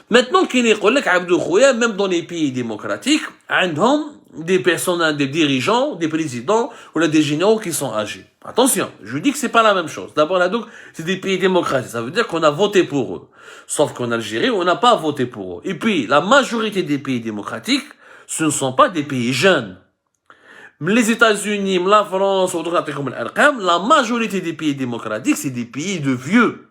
Maintenant, qu'il y a même dans les pays démocratiques, des personnes, des dirigeants, des présidents ou des généraux qui sont âgés. Attention, je dis que c'est pas la même chose. D'abord, là, donc, c'est des pays démocratiques. Ça veut dire qu'on a voté pour eux. Sauf qu'en Algérie, on n'a pas voté pour eux. Et puis, la majorité des pays démocratiques, ce ne sont pas des pays jeunes. Les États-Unis, la France, la majorité des pays démocratiques, c'est des pays de vieux.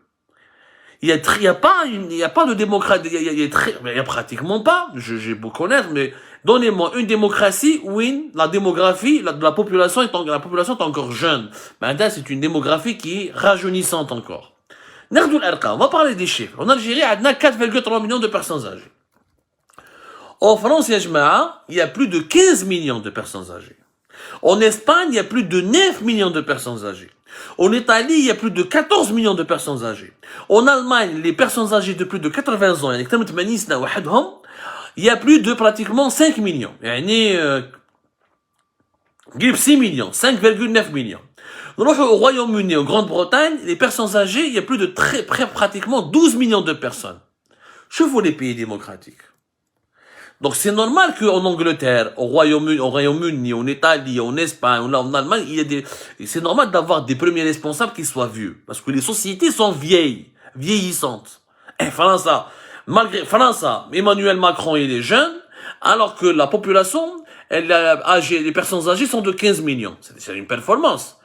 Il y a pas de démocratie, il y a pratiquement pas, j'ai beau connaître, mais donnez-moi une démocratie où la démographie, de la population est encore jeune. Maintenant, c'est une démographie qui est rajeunissante encore. On va parler des chiffres. En Algérie, on a 4,3 millions de personnes âgées. En France, il y a plus de 15 millions de personnes âgées. En Espagne, il y a plus de 9 millions de personnes âgées. En Italie, il y a plus de 14 millions de personnes âgées. En Allemagne, les personnes âgées de plus de 80 ans, il y a plus de pratiquement 5 millions. Il y a 6 millions, 5,9 millions. Au Royaume-Uni, en Grande-Bretagne, les personnes âgées, il y a plus de pratiquement 12 millions de personnes. Je vois les pays démocratiques. Donc c'est normal qu'en Angleterre, au Royaume-Uni, en Italie, en Espagne, en Allemagne, c'est normal d'avoir des premiers responsables qui soient vieux. Parce que les sociétés sont vieillissantes. Et France, Emmanuel Macron, il est jeune, alors que la population, les personnes âgées sont de 15 millions. C'est une performance.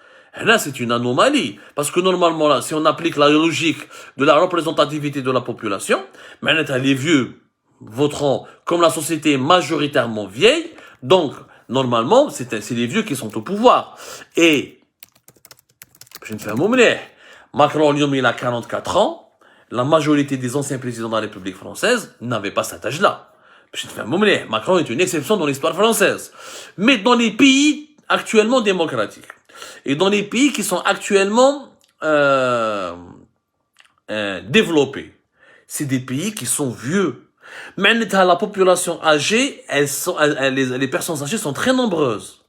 Et là, c'est une anomalie. Parce que normalement, là, si on applique la logique de la représentativité de la population, maintenant, les vieux voteront comme la société est majoritairement vieille, donc normalement c'est les vieux qui sont au pouvoir. Et je ne fais un mot Macron il a 44 ans, la majorité des anciens présidents de la République française n'avaient pas cet âge-là. Je ne fais un mot Macron est une exception dans l'histoire française. Mais dans les pays actuellement démocratiques et dans les pays qui sont actuellement développés, c'est des pays qui sont vieux. Mais la population âgée, les personnes âgées sont très nombreuses.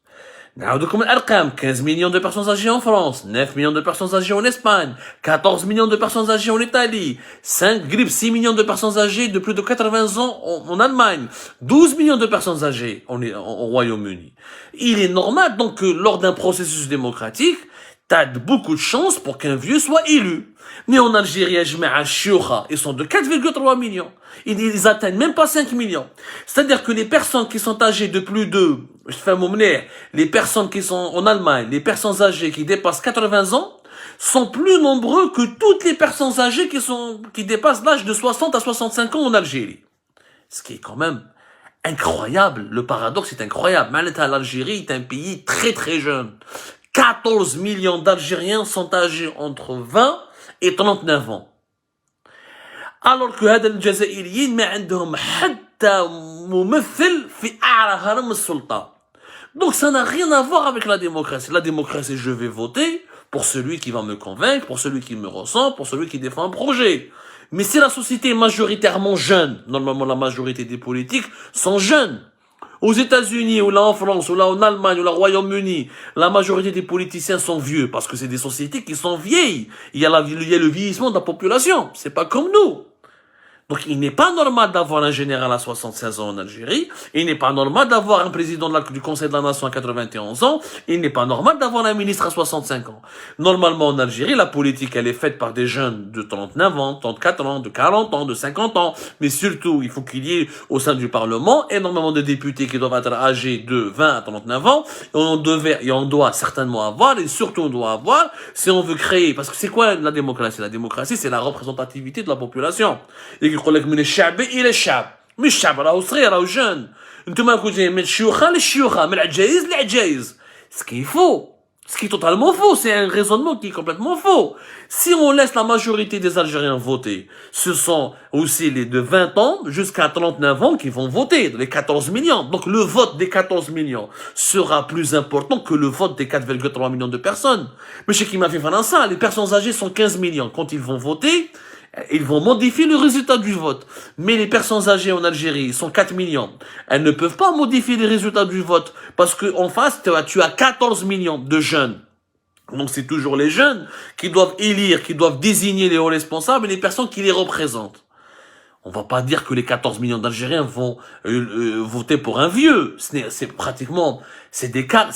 15 millions de personnes âgées en France, 9 millions de personnes âgées en Espagne, 14 millions de personnes âgées en Italie, 6 millions de personnes âgées de plus de 80 ans en Allemagne, 12 millions de personnes âgées au Royaume-Uni. Il est normal donc que lors d'un processus démocratique, t'as beaucoup de chances pour qu'un vieux soit élu. Mais en Algérie, ils sont de 4,3 millions. Ils atteignent même pas 5 millions. C'est-à-dire que les personnes qui sont âgées de plus de, les personnes qui sont en Allemagne, les personnes âgées qui dépassent 80 ans, sont plus nombreux que toutes les personnes âgées qui dépassent l'âge de 60 à 65 ans en Algérie. Ce qui est quand même incroyable. Le paradoxe est incroyable. L'Algérie est un pays très très jeune. 14 millions d'Algériens sont âgés entre 20 et 39 ans. Alors que هذا الجزائريين ما عندهم حتى ممثل في أعلى هرم السلطة. Donc ça n'a rien à voir avec la démocratie. La démocratie, je vais voter pour celui qui va me convaincre, pour celui qui me ressemble, pour celui qui défend un projet. Mais si la société est majoritairement jeune, normalement la majorité des politiques sont jeunes. Aux États-Unis, ou là en France, ou là en Allemagne, ou là au Royaume-Uni, la majorité des politiciens sont vieux, parce que c'est des sociétés qui sont vieilles. Il y a le vieillissement de la population. C'est pas comme nous. Donc il n'est pas normal d'avoir un général à 76 ans en Algérie, il n'est pas normal d'avoir un président du Conseil de la Nation à 91 ans, il n'est pas normal d'avoir un ministre à 65 ans. Normalement en Algérie, la politique elle est faite par des jeunes de 39 ans, 34 ans, de 40 ans, de 50 ans, mais surtout il faut qu'il y ait au sein du Parlement énormément de députés qui doivent être âgés de 20 à 39 ans, et on doit certainement avoir, et surtout on doit avoir, si on veut créer, parce que c'est quoi la démocratie? La démocratie c'est la représentativité de la population. يقول لك من الشعب الى الشعب مش الشعب راهو صغير راهو جون انتم راكم جايين من الشيوخه للشيوخه من العجايز للعجايز ce qui est faux, ce qui est totalement faux, c'est un raisonnement qui est complètement faux. Si on laisse la majorité des Algériens voter, ce sont aussi les de 20 ans jusqu'à 39 ans qui vont voter, les 14 millions. Donc le vote des 14 millions sera plus important que le vote des 4,3 millions de personnes. Mais ce qui m'a fait faire ça, les personnes âgées sont 15 millions. Quand ils vont voter, ils vont modifier le résultat du vote. Mais les personnes âgées en Algérie sont 4 millions. Elles ne peuvent pas modifier les résultats du vote. Parce qu'en face, tu as 14 millions de jeunes. Donc c'est toujours les jeunes qui doivent élire, qui doivent désigner les hauts responsables et les personnes qui les représentent. On va pas dire que les 14 millions d'Algériens vont voter pour un vieux. C'est pratiquement, c'est des cas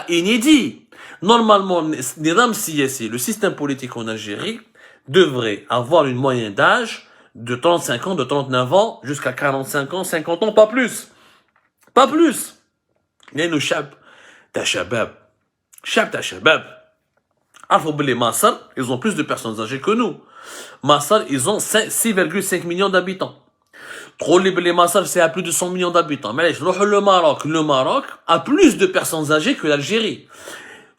inédits. Normalement, Nidam Siyasi, le système politique en Algérie, devrait avoir une moyenne d'âge de 35 ans, de 39 ans, jusqu'à 45 ans, 50 ans, pas plus. Pas plus. Mais nous, chab ta shabab. Alpha les Massar, ils ont plus de personnes âgées que nous. Massar, ils ont 6,5 millions d'habitants. Les Massar, c'est à plus de 100 millions d'habitants. Mais le Maroc a plus de personnes âgées que l'Algérie.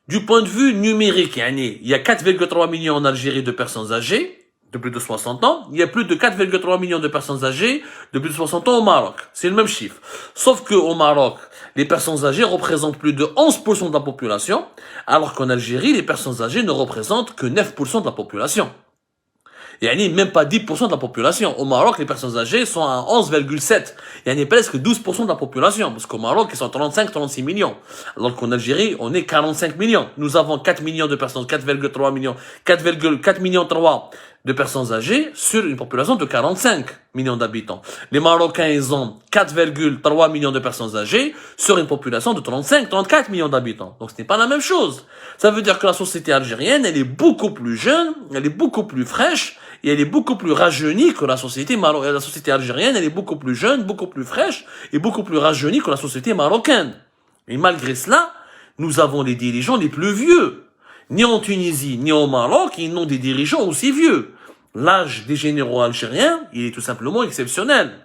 Du point de vue numérique, il y a 4,3 millions en Algérie de personnes âgées de plus de 60 ans. Il y a plus de 4,3 millions de personnes âgées de plus de 60 ans au Maroc. C'est le même chiffre. Sauf que au Maroc, les personnes âgées représentent plus de 11% de la population, alors qu'en Algérie, les personnes âgées ne représentent que 9% de la population. Même pas 10% de la population. Au Maroc, les personnes âgées sont à 11,7. Presque 12% de la population. Parce qu'au Maroc, ils sont 35-36 millions. Alors qu'en Algérie, on est 45 millions. Nous avons 4 millions de personnes, 4,3 millions, 4,4 millions 3 de personnes âgées sur une population de 45 millions d'habitants. Les Marocains, ils ont 4,3 millions de personnes âgées sur une population de 35-34 millions d'habitants. Donc ce n'est pas la même chose. Ça veut dire que la société algérienne, elle est beaucoup plus jeune, elle est beaucoup plus fraîche, et elle est beaucoup plus rajeunie que la société algérienne, elle est beaucoup plus jeune, beaucoup plus fraîche, et beaucoup plus rajeunie que la société marocaine. Et malgré cela, nous avons les dirigeants les plus vieux. Ni en Tunisie, ni au Maroc, ils n'ont des dirigeants aussi vieux. L'âge des généraux algériens, il est tout simplement exceptionnel.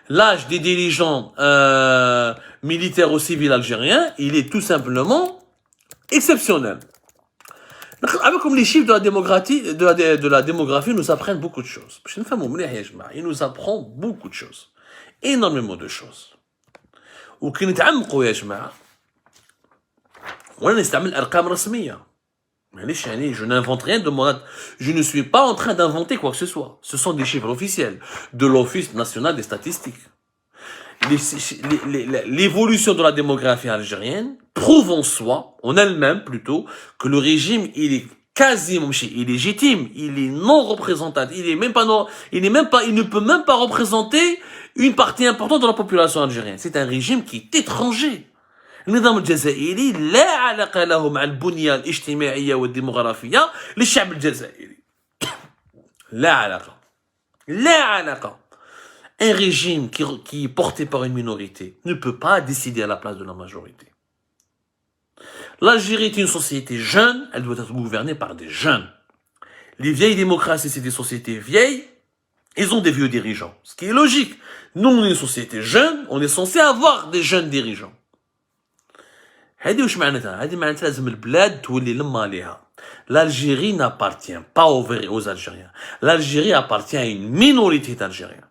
L'âge des dirigeants militaires ou civils algériens, il est tout simplement exceptionnel. Comme les chiffres de la démographie nous apprennent beaucoup de choses. Il nous apprend beaucoup de choses. Énormément de choses. Je n'invente rien je ne suis pas en train d'inventer quoi que ce soit. Ce sont des chiffres officiels de l'Office national des statistiques. L'évolution de la démographie algérienne prouve en soi, en elle-même plutôt, que le régime, il est quasiment illégitime, il est non représentatif, il ne peut même pas représenter une partie importante de la population algérienne. C'est un régime qui est étranger. النظام الجزائري لا علاقة له مع البنية الاجتماعية والديمغرافية للشعب الجزائري. لا علاقة. Un régime qui est porté par une minorité ne peut pas décider à la place de la majorité. L'Algérie est une société jeune, elle doit être gouvernée par des jeunes. Les vieilles démocraties, c'est des sociétés vieilles, ils ont des vieux dirigeants, ce qui est logique. Nous, on est une société jeune, on est censé avoir des jeunes dirigeants. L'Algérie n'appartient pas aux Algériens. L'Algérie appartient à une minorité d'Algériens.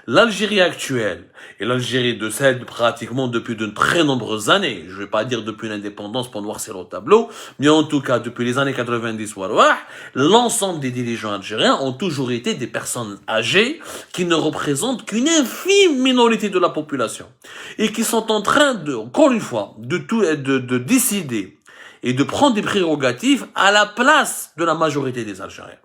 L'Algérie actuelle et l'Algérie de celle pratiquement depuis de très nombreuses années, je ne vais pas dire depuis l'indépendance pour noircir le tableau, mais en tout cas depuis les années 90, l'ensemble des dirigeants algériens ont toujours été des personnes âgées qui ne représentent qu'une infime minorité de la population et qui sont en train de, encore une fois, de décider et de prendre des prérogatives à la place de la majorité des Algériens.